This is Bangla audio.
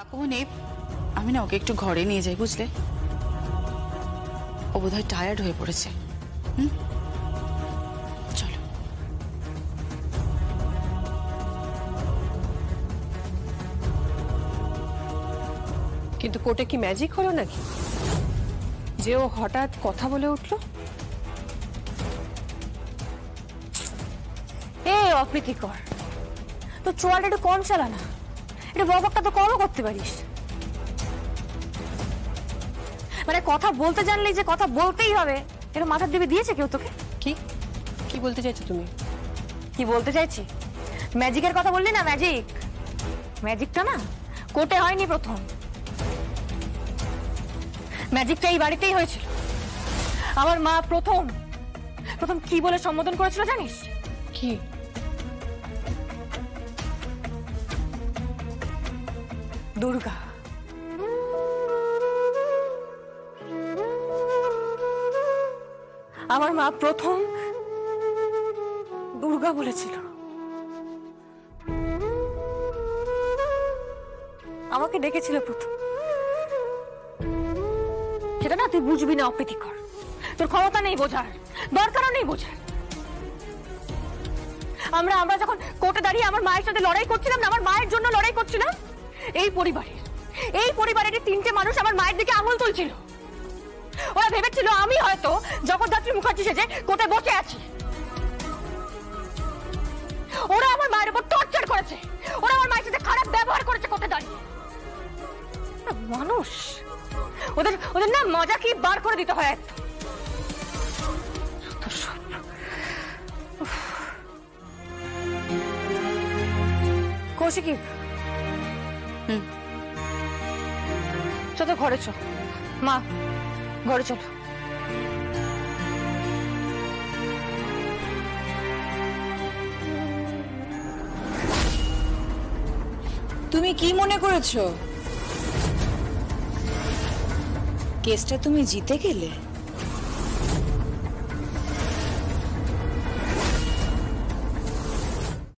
কাকুমনি, আমি না ওকে একটু ঘরে নিয়ে যাই, বুঝলে? ও বোধহয় টায়ার্ড হয়ে পড়েছে। চলো। কিন্তু কোর্টে কি ম্যাজিক হলো নাকি যে ও হঠাৎ কথা বলে উঠলো? অপ্রীতিকর, তো চোয়ালটা একটু কম চালানা, এটা বকবকটা তো কমও করতে পারিস। মানে কথা বলতে জানলেই যে কথা বলতেই হবে এটা মাথার দিবে দিয়েছে কেউ তোকে? কি কি বলতে চাইছো তুমি? কি বলতে চাইছি? ম্যাজিকের কথা বললি না, ম্যাজিক। ম্যাজিকটা না কোর্টে হয়নি প্রথম, ম্যাজিকটা এই বাড়িতেই হয়েছিল। আমার মা প্রথম প্রথম কি বলে সম্বোধন করেছিল জানিস? কি? দুর্গা। আমার মা প্রথম দুর্গা বলেছিল। আমাকে ডেকেছিল প্রথম। সেটা না তুই বুঝবি না অপ্রীতিকর, তোর ক্ষমতা নেই বোঝার, দরকারও নেই বোঝার। আমরা যখন কোর্টে দাঁড়িয়ে আমার মায়ের সাথে লড়াই করছিলাম না, আমার মায়ের জন্য লড়াই করছিলাম, এই পরিবারের তিনটে মানুষ আমার মায়ের দিকে আঙুল তুলছিল। ওরা ভেবেছিল আমি হয়তো জগদ্ধাত্রী মুখার্জি সেজে কোর্টে বসে আছি। ওরা আমার মায়ের উপর টর্চার করেছে, ওরা আমার মায়ের সাথে খারাপ ব্যবহার করেছে কোর্টে দাঁড়িয়ে। মানুষ ওদের না মজা কি বার করে দিতে হয় একদম। কৌশিকী, চলো ঘরে চল। মা, ঘরে চলো। তুমি কি মনে করেছো কেসটা তুমি জিতে গেলে?